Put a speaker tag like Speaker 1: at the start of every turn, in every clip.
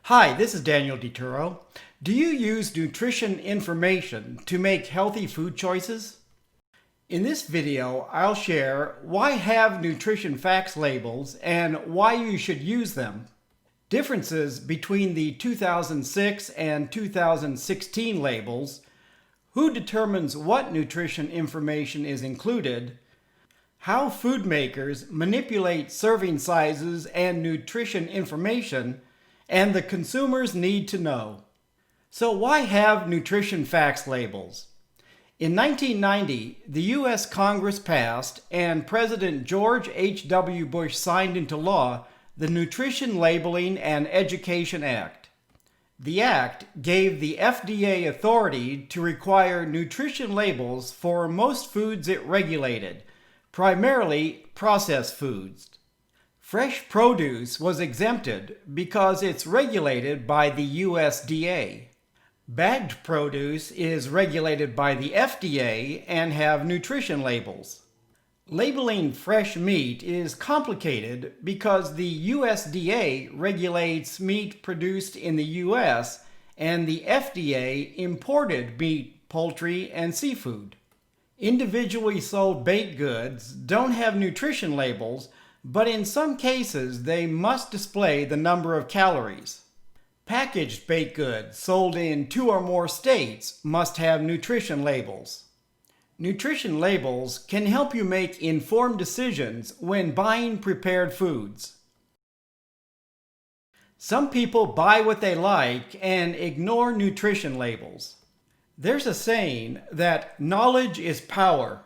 Speaker 1: Hi, this is Daniel DiTuro. Do you use nutrition information to make healthy food choices? In this video, I'll share why have nutrition facts labels and why you should use them, differences between the 2006 and 2016 labels, who determines what nutrition information is included, how food makers manipulate serving sizes and nutrition information, and the consumers need to know. So why have nutrition facts labels? In 1990, the U.S. Congress passed and President George H.W. Bush signed into law the Nutrition Labeling and Education Act. The act gave the FDA authority to require nutrition labels for most foods it regulated, primarily processed foods. Fresh produce was exempted because it's regulated by the USDA. Bagged produce is regulated by the FDA and have nutrition labels. Labeling fresh meat is complicated because the USDA regulates meat produced in the US and the FDA imported meat, poultry, and seafood. Individually sold baked goods don't have nutrition labels, but in some cases they must display the number of calories. Packaged baked goods sold in 2 or more states must have nutrition labels. Nutrition labels can help you make informed decisions when buying prepared foods. Some people buy what they like and ignore nutrition labels. There's a saying that knowledge is power.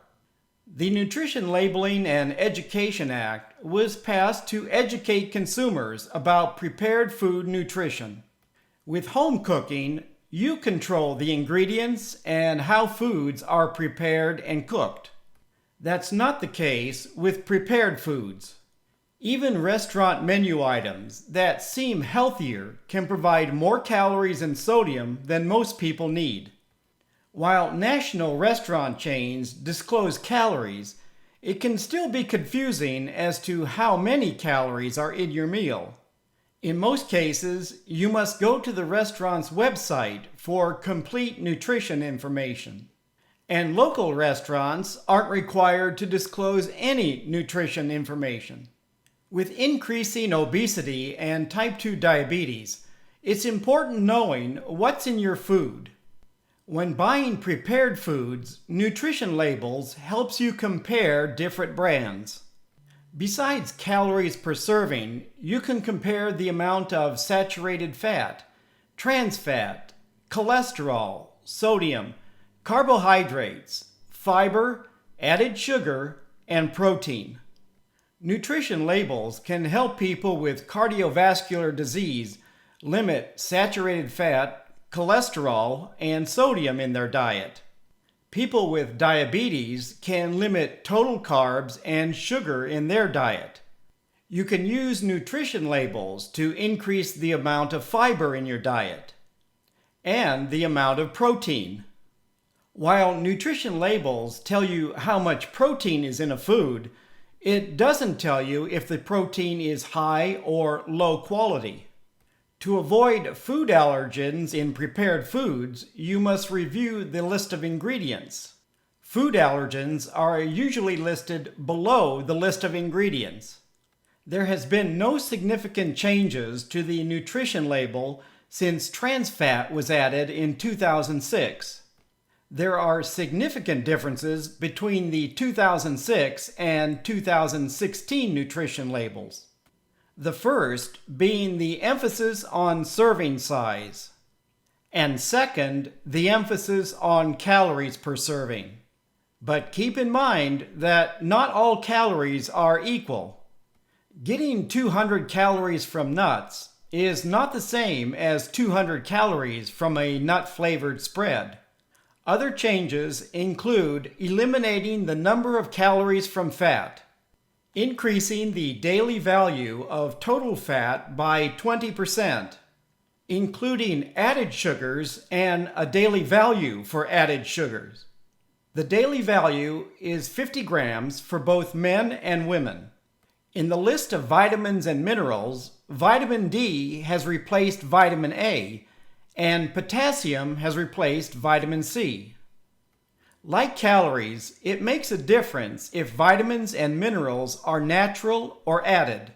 Speaker 1: The Nutrition Labeling and Education Act was passed to educate consumers about prepared food nutrition. With home cooking, you control the ingredients and how foods are prepared and cooked. That's not the case with prepared foods. Even restaurant menu items that seem healthier can provide more calories and sodium than most people need. While national restaurant chains disclose calories, it can still be confusing as to how many calories are in your meal. In most cases, you must go to the restaurant's website for complete nutrition information. And local restaurants aren't required to disclose any nutrition information. With increasing obesity and type 2 diabetes, it's important knowing what's in your food. When buying prepared foods, nutrition labels helps you compare different brands. Besides calories per serving, you can compare the amount of saturated fat, trans fat, cholesterol, sodium, carbohydrates, fiber, added sugar, and protein. Nutrition labels can help people with cardiovascular disease limit saturated fat, cholesterol, and sodium in their diet. People with diabetes can limit total carbs and sugar in their diet. You can use nutrition labels to increase the amount of fiber in your diet and the amount of protein. While nutrition labels tell you how much protein is in a food, it doesn't tell you if the protein is high or low quality. To avoid food allergens in prepared foods, you must review the list of ingredients. Food allergens are usually listed below the list of ingredients. There has been no significant changes to the nutrition label since trans fat was added in 2006. There are significant differences between the 2006 and 2016 nutrition labels. The first being the emphasis on serving size, and second, the emphasis on calories per serving. But keep in mind that not all calories are equal. Getting 200 calories from nuts is not the same as 200 calories from a nut-flavored spread. Other changes include eliminating the number of calories from fat, increasing the daily value of total fat by 20%, including added sugars and a daily value for added sugars. The daily value is 50 grams for both men and women. In the list of vitamins and minerals, vitamin D has replaced vitamin A, and potassium has replaced vitamin C. Like calories, it makes a difference if vitamins and minerals are natural or added.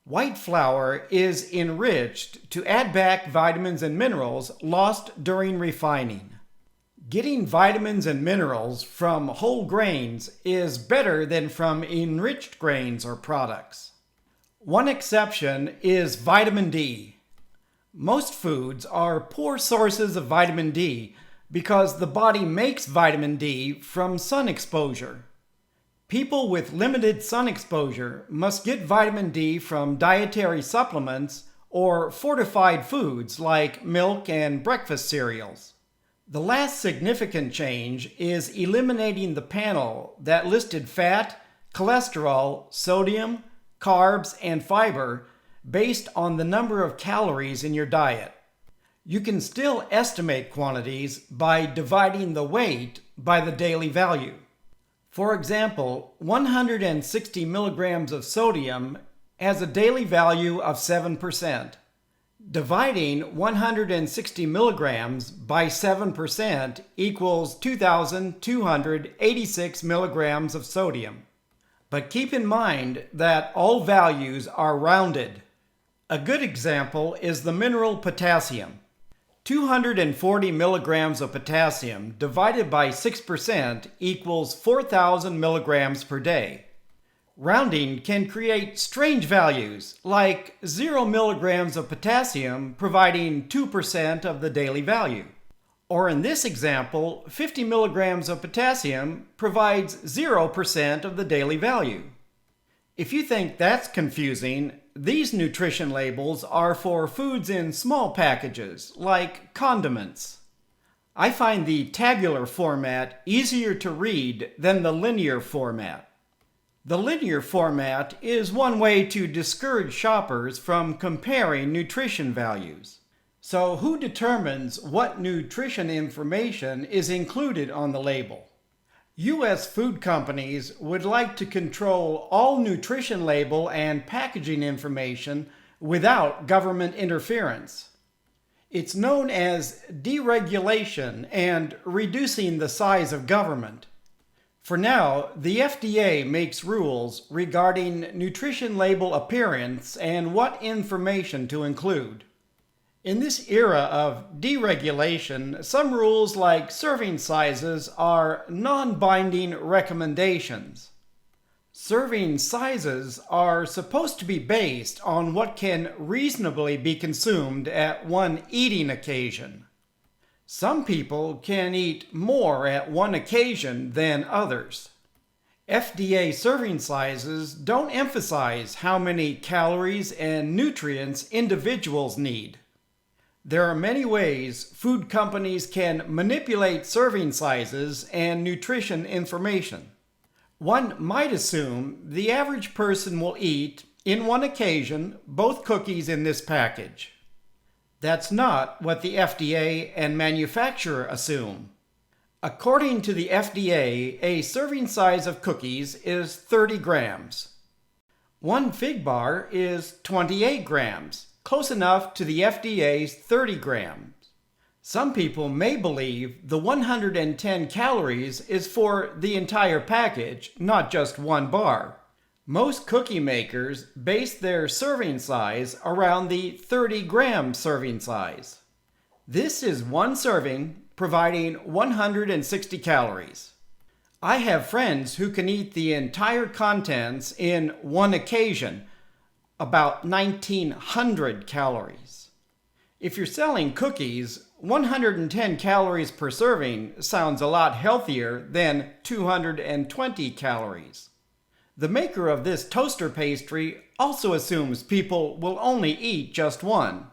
Speaker 1: White flour is enriched to add back vitamins and minerals lost during refining. Getting vitamins and minerals from whole grains is better than from enriched grains or products. One exception is vitamin D. Most foods are poor sources of vitamin D because the body makes vitamin D from sun exposure. People with limited sun exposure must get vitamin D from dietary supplements or fortified foods like milk and breakfast cereals. The last significant change is eliminating the panel that listed fat, cholesterol, sodium, carbs, and fiber based on the number of calories in your diet. You can still estimate quantities by dividing the weight by the daily value. For example, 160 milligrams of sodium has a daily value of 7%. Dividing 160 milligrams by 7% equals 2,286 milligrams of sodium. But keep in mind that all values are rounded. A good example is the mineral potassium. 240 milligrams of potassium divided by 6% equals 4,000 milligrams per day. Rounding can create strange values, like 0 milligrams of potassium providing 2% of the daily value. Or in this example, 50 milligrams of potassium provides 0% of the daily value. If you think that's confusing, these nutrition labels are for foods in small packages, like condiments. I find the tabular format easier to read than the linear format. The linear format is one way to discourage shoppers from comparing nutrition values. So who determines what nutrition information is included on the label? U.S. food companies would like to control all nutrition label and packaging information without government interference. It's known as deregulation and reducing the size of government. For now, the FDA makes rules regarding nutrition label appearance and what information to include. In this era of deregulation, some rules like serving sizes are non-binding recommendations. Serving sizes are supposed to be based on what can reasonably be consumed at one eating occasion. Some people can eat more at one occasion than others. FDA serving sizes don't emphasize how many calories and nutrients individuals need. There are many ways food companies can manipulate serving sizes and nutrition information. One might assume the average person will eat, in one occasion, both cookies in this package. That's not what the FDA and manufacturer assume. According to the FDA, a serving size of cookies is 30 grams. One fig bar is 28 grams. Close enough to the FDA's 30 grams. Some people may believe the 110 calories is for the entire package, not just one bar. Most cookie makers base their serving size around the 30-gram serving size. This is one serving, providing 160 calories. I have friends who can eat the entire contents in one occasion, about 1,900 calories. If you're selling cookies, 110 calories per serving sounds a lot healthier than 220 calories. The maker of this toaster pastry also assumes people will only eat just one.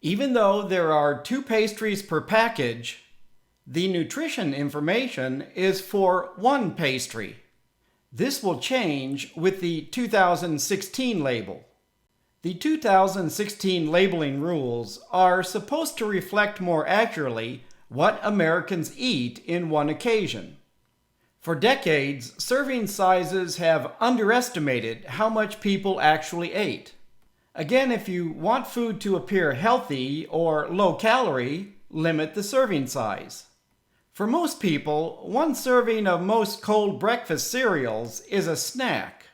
Speaker 1: Even though there are 2 pastries per package, the nutrition information is for 1 pastry. This will change with the 2016 label. The 2016 labeling rules are supposed to reflect more accurately what Americans eat in one occasion. For decades, serving sizes have underestimated how much people actually ate. Again, if you want food to appear healthy or low calorie, limit the serving size. For most people, one serving of most cold breakfast cereals is a snack.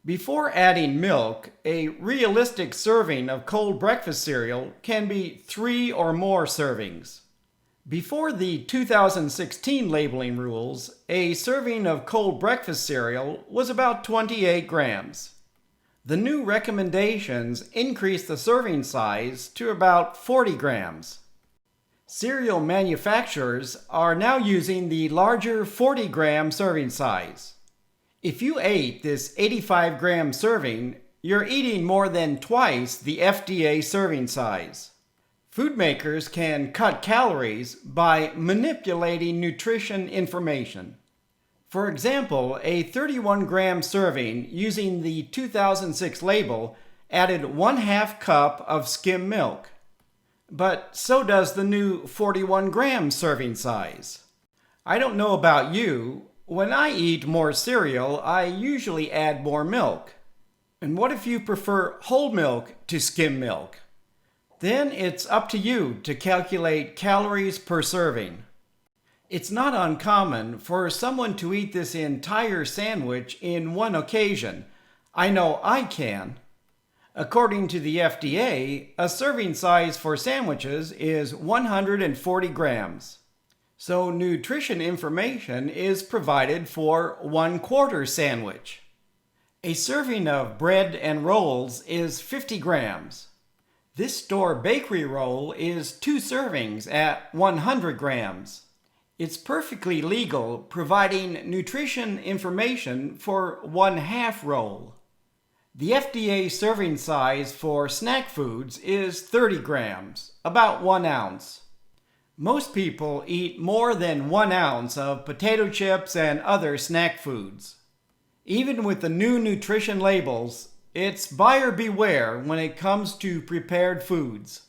Speaker 1: Before adding milk, a realistic serving of cold breakfast cereal can be 3 or more servings. Before the 2016 labeling rules, a serving of cold breakfast cereal was about 28 grams. The new recommendations increased the serving size to about 40 grams. Cereal manufacturers are now using the larger 40-gram serving size. If you ate this 85-gram serving, you're eating more than twice the FDA serving size. Food makers can cut calories by manipulating nutrition information. For example, a 31-gram serving using the 2006 label added 1/2 cup of skim milk. But so does the new 41-gram serving size. I don't know about you, when I eat more cereal, I usually add more milk. And what if you prefer whole milk to skim milk? Then it's up to you to calculate calories per serving. It's not uncommon for someone to eat this entire sandwich in one occasion. I know I can. According to the FDA, a serving size for sandwiches is 140 grams. So nutrition information is provided for 1/4 sandwich. A serving of bread and rolls is 50 grams. This store bakery roll is 2 servings at 100 grams. It's perfectly legal providing nutrition information for 1/2 roll. The FDA serving size for snack foods is 30 grams, about 1 ounce. Most people eat more than 1 ounce of potato chips and other snack foods. Even with the new nutrition labels, it's buyer beware when it comes to prepared foods.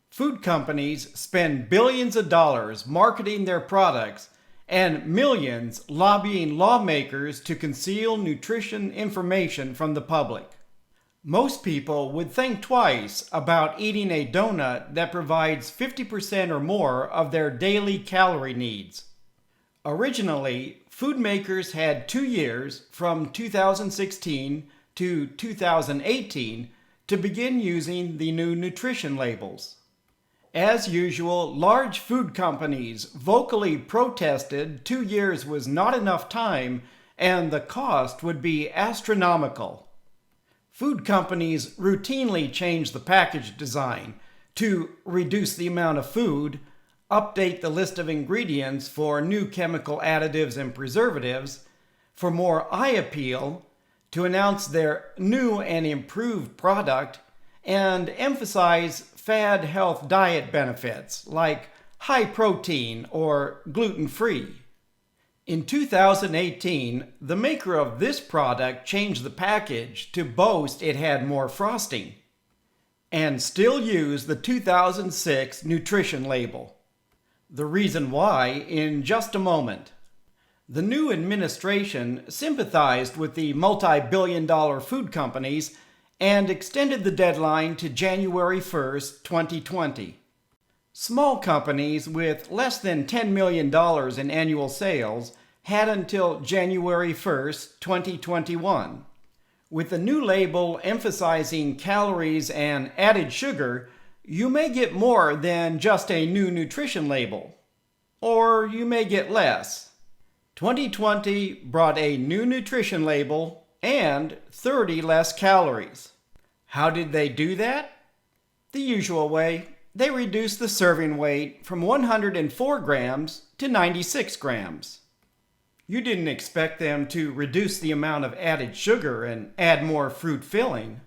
Speaker 1: Food companies spend billions of dollars marketing their products and millions lobbying lawmakers to conceal nutrition information from the public. Most people would think twice about eating a donut that provides 50% or more of their daily calorie needs. Originally, food makers had 2 years, from 2016 to 2018, to begin using the new nutrition labels. As usual, large food companies vocally protested 2 years was not enough time and the cost would be astronomical. Food companies routinely change the package design to reduce the amount of food, update the list of ingredients for new chemical additives and preservatives, for more eye appeal, to announce their new and improved product, and emphasize fad health diet benefits like high protein or gluten-free. In 2018, the maker of this product changed the package to boast it had more frosting, and still use the 2006 nutrition label. The reason why in just a moment. The new administration sympathized with the multi-billion-dollar food companies and extended the deadline to January 1st, 2020. Small companies with less than $10 million in annual sales had until January 1st, 2021. With the new label emphasizing calories and added sugar, you may get more than just a new nutrition label. Or you may get less. 2020 brought a new nutrition label and 30 less calories. How did they do that? The usual way. They reduced the serving weight from 104 grams to 96 grams. You didn't expect them to reduce the amount of added sugar and add more fruit filling.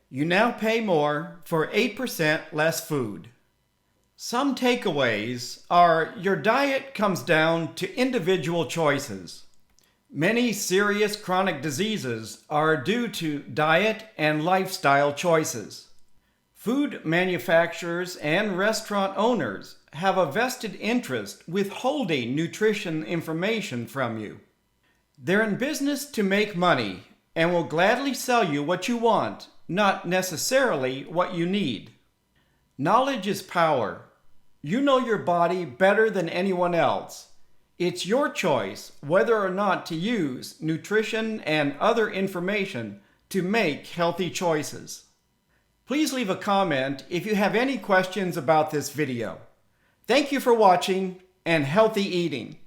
Speaker 1: You now pay more for 8% less food. Some takeaways are your diet comes down to individual choices. Many serious chronic diseases are due to diet and lifestyle choices. Food manufacturers and restaurant owners have a vested interest withholding nutrition information from you. They're in business to make money and will gladly sell you what you want, not necessarily what you need. Knowledge is power. You know your body better than anyone else. It's your choice whether or not to use nutrition and other information to make healthy choices. Please leave a comment if you have any questions about this video. Thank you for watching and healthy eating.